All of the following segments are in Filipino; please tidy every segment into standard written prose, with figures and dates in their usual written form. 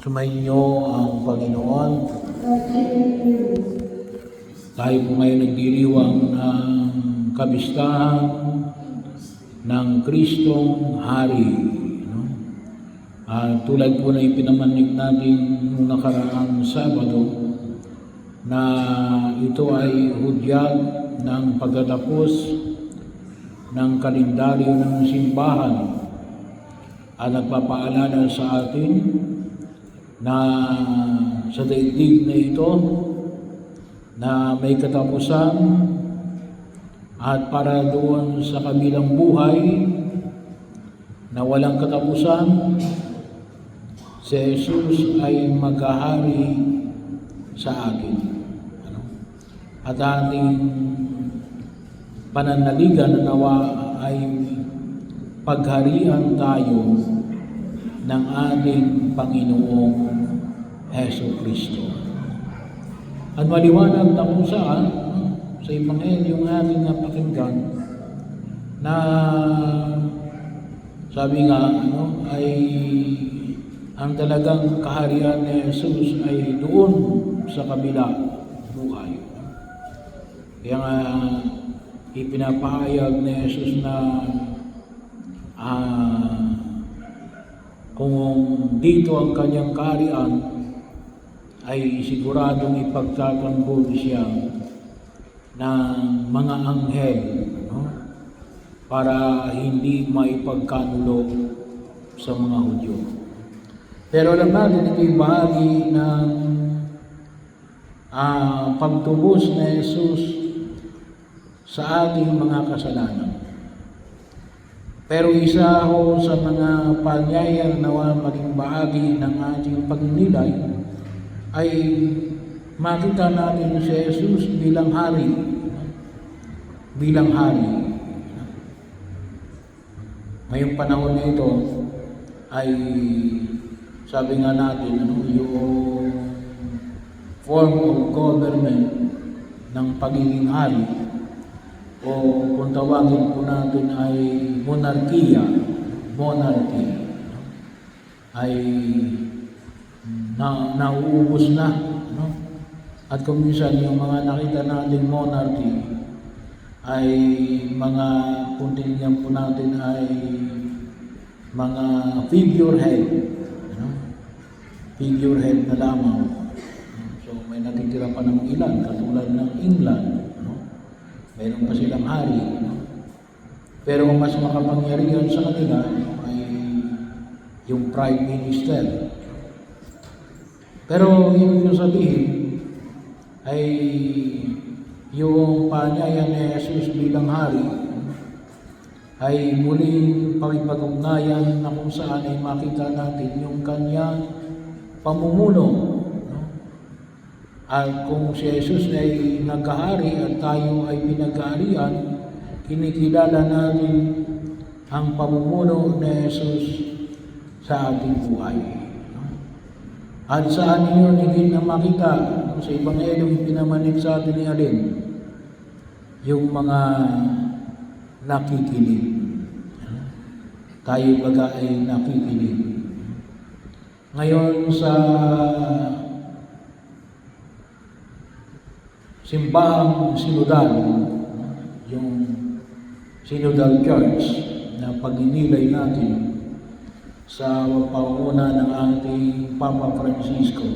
Sumainyo ang Panginoon. Tayo po ngayon nagdiriwang ng kabistahan ng Kristong Hari. No? Tulad po na ipinamanig natin noong nakaraang Sabado na ito ay hudyat ng pagtatapos ng kalendaryo ng simbahan at nagpapaalala sa atin na sa daigdig na ito na may katapusan at para doon sa kabilang buhay na walang katapusan, si Jesus ay maghahari sa atin. At ating pananaligan na nawa ay pagharian tayo ng ating Panginoong Jesucristo. At maliwanag na kung saan sa Ebanghelyo yung ating napakinggan na sabi nga ay ang talagang kaharian ni Jesus ay doon sa kabila buhay. Kaya nga ipinapahayag ni Jesus na kung dito ang kanyang kaharian ay siguradong ipagtatanggol siya ng mga anghel, no? Para hindi maipagkanulo sa mga Hudyo. Pero alam natin ito'y bahagi ng pagtubos na Jesus sa ating mga kasalanan. Pero isa ho sa mga paanyayang nawa maging bahagi ng ating pagninilay ay makita natin si Jesus bilang hari. Bilang hari. Ngayong panahon na ito ay sabi nga natin yung form of government ng pagiging hari o kung tawagin po natin ay monarchy ay nauubos na, no? At kung minsan yung mga nakita nating monarchy ay mga kung tingnan po natin ay mga figurehead, no? Figurehead na lamang. So may natitira pa ng ilan katulad ng England, no? Mayroon pa silang hari, no? Pero mas makapangyarihan sa kanila ay yung Prime Minister. Pero yung sabihin ay yung paanyaya ni Jesus bilang hari ay muling pakipag-ugnayan na kung saan ay makita natin yung kanyang pamumuno. No? At kung si Jesus ay nagkahari at tayo ay pinaghaharian, kinikilala natin ang pamumuno ni Jesus sa ating buhay. At saan ninyo higit na makita sa Ebanghelyo pinamanig sa atin ni Alin? Yung mga nakikinig. Tayo baga ay nakikinig. Ngayon sa simbahang sinodal, yung Synodal Church na pagninilay natin sa pangunguna ng ating Papa Francisco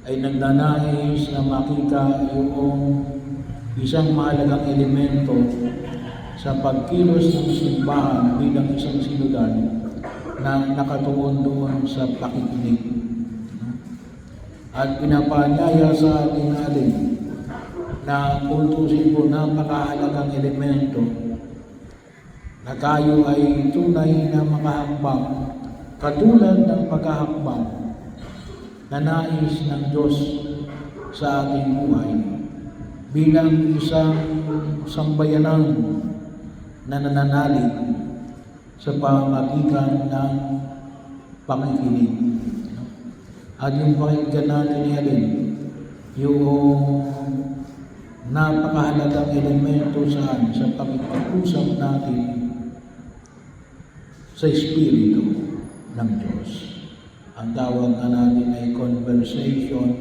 ay nagnanais na makita yung isang mahalagang elemento sa pagkilos ng simbahan bilang isang sinodal na nakatuon doon sa pakikinig. At pinapaanyaya sa ating alin na kultusin po napakahalagang elemento na tayo ay tunay na makahakbang katulad ng paghahakbang na nais ng Diyos sa ating buhay bilang isang sambayanan na nananalig sa pamamagitan ng pakikinig. At yung pakinggan natin yan, yung napakahalagang elemento sa pakikipag-usap natin sa Espiritu ng Diyos. Ang tawag nga natin ay conversation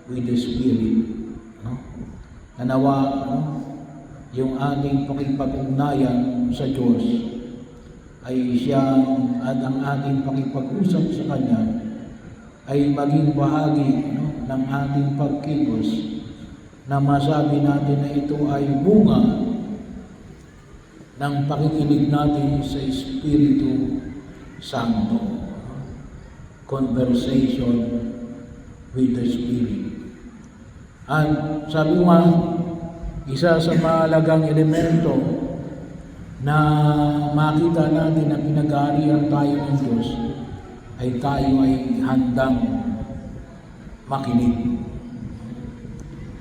with the Spirit. No? Nanawa, no? Yung ating pakipag-ugnayan sa Diyos ay siya at ang ating pakipag-usap sa Kanya ay maging bahagi, no, ng ating pagkilos na masabi natin na ito ay bunga ng pakikinig natin sa Espiritu Santo. Conversation with the Spirit. At sabi nga, isa sa mahalagang elemento na makita natin na pinag-aarihan tayo ng Diyos ay tayo ay handang makinig.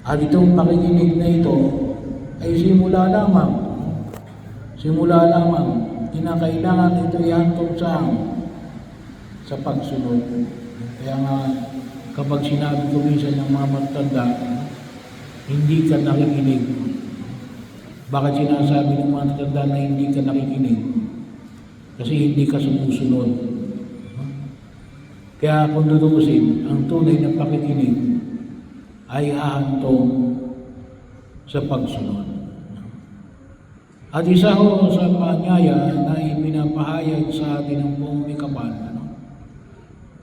At itong pakikinig na ito ay simula lamang. Kinakailangan ito ihantong sa pagsunod. Kaya nga, kapag sinabi ko minsan ng mga matanda, hindi ka nakikinig. Bakit sinasabi ng mga matanda na hindi ka nakikinig? Kasi hindi ka sumusunod. Kaya kung tutuusin, ang tunay na pakikinig ay hahantong sa pagsunod. At isa ho sa panyaya na ipinapahayag sa atin ng buong Mikabal,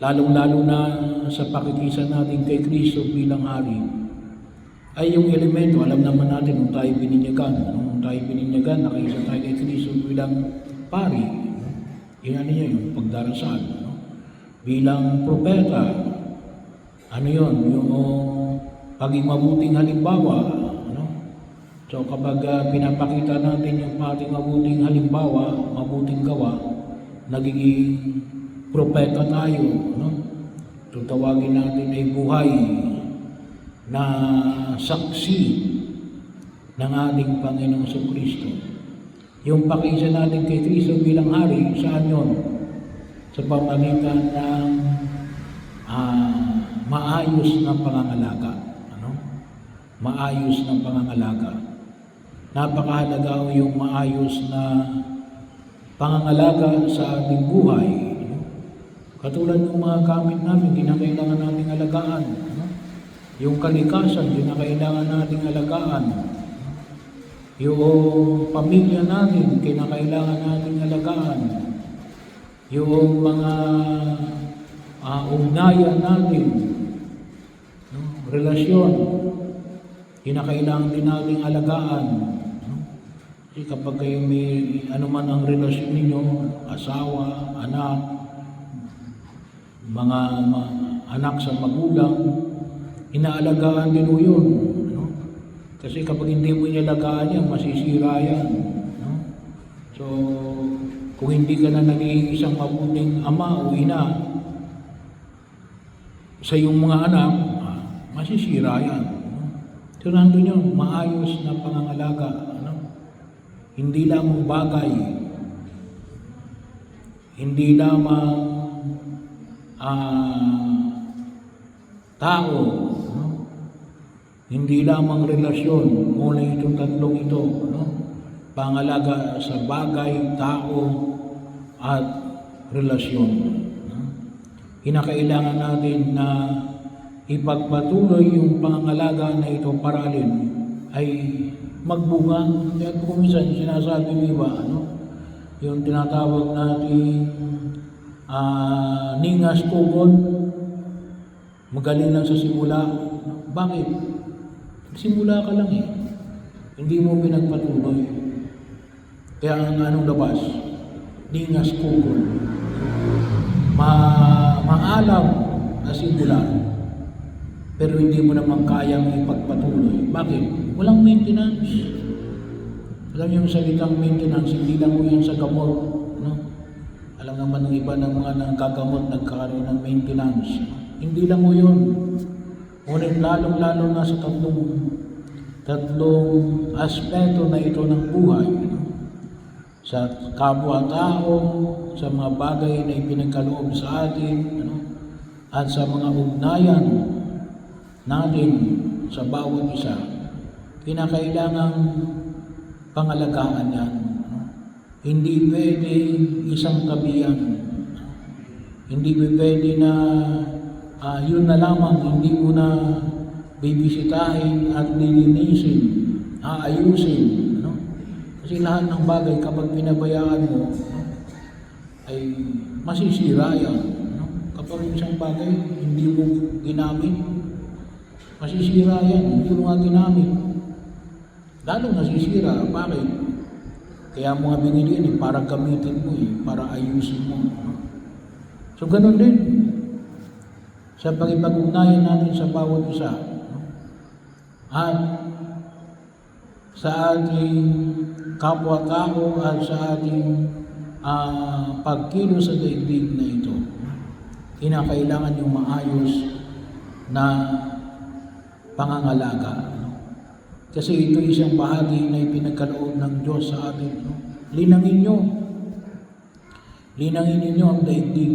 lalong-lalo na sa pakikisan natin kay Kristo bilang Hari, ay yung elemento, alam naman natin nung tayo bininyagan, nakaisa tayo kay Kristo bilang Pari. Yun yung pagdarasal. Bilang propeta, yung paging mabuting halimbawa. So kapag pinapakita natin yung ating mabuting halimbawa, mabuting gawa, nagiging propeta tayo. Tutawagin natin ay buhay na saksi ng ating Panginoong Kristo. Yung pakisa natin kay Kristo bilang Hari, saan yun? Sa pamamagitan ng maayos na pangangalaga. Maayos na pangangalaga. Napakahalaga yung maayos na pangangalaga sa ating buhay. Katulad ng mga gamit namin, kinakailangan nating alagaan. Yung kalikasan, kinakailangan nating alagaan. Yung pamilya natin, kinakailangan nating alagaan. Yung mga ugnayan natin, relasyon, kinakailangan din nating alagaan. Kasi kapag kayo may anuman ang relasyon ninyo, asawa, anak, mga anak sa magulang, inaalagaan din mo yun. Kasi kapag hindi mo inalagaan yan, masisira yan. So, kung hindi ka na naging isang mabuting ama o ina sa iyong mga anak, masisira yan. So, nandun yun, maayos na pangangalaga. Hindi lamang bagay, hindi lamang tao, hindi lamang relasyon, ngunit itong tatlong ito, pangalaga sa bagay, tao, at relasyon. Kinakailangan natin na ipagpatuloy yung pangangalaga na ito para ay magbunga. Kaya kung minsan sinasabi ng iba, yung tinatawag natin ningas kugon, magaling lang sa simula. Bakit? Simula ka lang hindi mo pinagpatuloy. Kaya ang anong labas? Ningas kugon. Maalam na simula, pero hindi mo naman kayang ipagpatuloy. Bakit? Walang maintenance. Alam niyo yung salitang maintenance, hindi lang mo yan sa gamot. Alam naman ng iba ng mga nanggagamot nagkakaroon ng maintenance. Hindi lang mo yun. Ngunit lalong-lalo na sa tatlong aspeto na ito ng buhay. Sa kapwa-tao, sa mga bagay na ipinagkaloob sa atin, at sa mga ugnayan natin sa bawat isa, kinakailangang pangalagaan yan. Hindi pwede isang tabi yan. Hindi pwede na yun na lamang, hindi mo na bibisitahin at lilinisin, aayusin. Ano? Kasi lahat ng bagay kapag pinabayaan mo, ay masisira yan. No? Kapag isang bagay hindi mo ginamit, masisira yan, hindi mo nga ginamit. Lalong nasisira. Bakit? Kaya mo nga binili yan para gamitin mo para ayusin mo. So ganun din sa pag-ipag-ugnayan natin sa bawat isa. At sa ating kapwa-tao at sa ating pagkilos sa daigdig na ito, kinakailangan yung maayos na pangangalaga. Kasi ito isang bahagi na ipinagkaloob ng Diyos sa atin. Linangin ninyo ang daigdig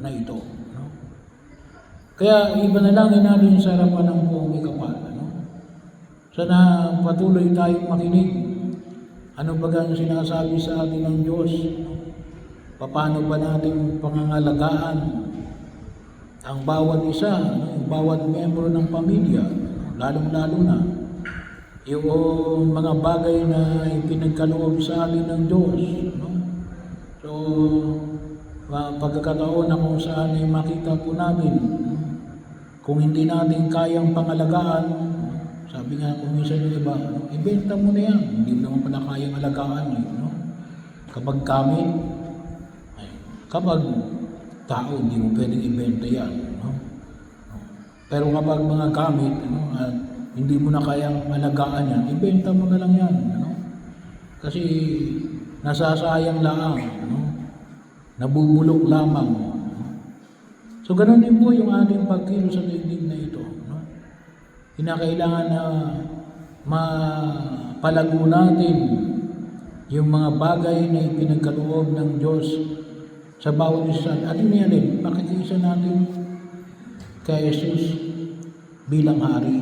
na ito. Kaya ipanalangin natin sa harapan ng buong ikapal. Sana patuloy tayong makinig. Ano ba ang sinasabi sa atin ng Diyos? Paano ba natin pangangalagaan ang bawat isa, bawat miyembro ng pamilya, lalong-lalo na yung mga bagay na ipinagkaloob sa atin ng Diyos. So, pagkakataon na kung saan ay makita po natin, kung hindi natin kayang pangalagaan, sabi nga kung minsan yung iba, ibenta mo na yan, hindi mo naman pala kayang alagaan. Kapag gamit, kapag tao, hindi mo pwedeng ibenta yan. Pero kapag mga gamit, at hindi mo na kayang alagaan yan, ibenta mo na lang yan. Kasi nasasayang lang, nabubulok lamang. So ganun din po yung ating pagkilos sa daigdig na ito. Kinakailangan na mapalago natin yung mga bagay na ipinagkaloob ng Diyos sa bawat isa. At yun yan din, pakikisa natin kay Jesus bilang hari.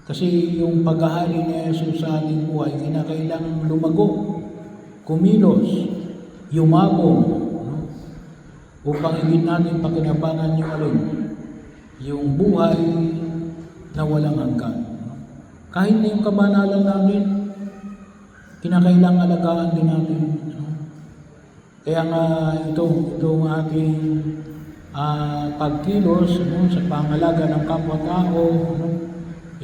Kasi yung paghahari ni Jesus sa ating buhay, kinakailangan lumago, kumilos, yumabong, upang higit natin pakinabangan yung buhay na walang hanggan. Kahit na yung kabanalan natin, kinakailangan alagaan din natin. Kaya nga itong ating pagkilos sa pangalaga ng kapwa-tao,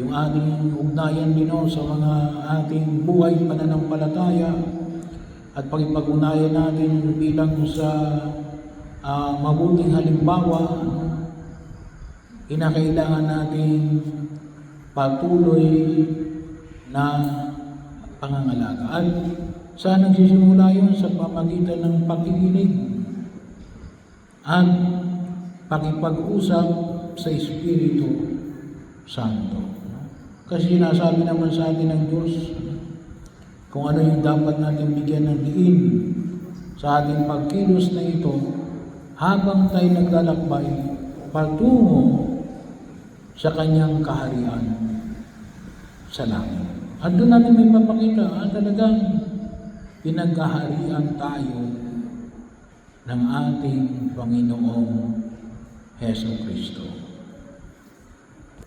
yung ating ugnayan din sa mga ating buhay pananampalataya at pag-ipag-ugnayan natin bilang sa mabuting halimbawa, kinakailangan natin patuloy na pangangalaga. At saan nagsisimula yun? Sa pamagitan ng pakikinig at pakipag-usap sa Espiritu Santo. Kasi sinasabi naman sa atin ng Diyos kung ano yung dapat natin bigyan ng diin sa ating pagkilos na ito habang tayo naglalakbay patungo sa Kanyang kaharian sa langit. At doon natin may mapakita talagang pinaghaharian tayo ng ating Panginoong Hesus Kristo.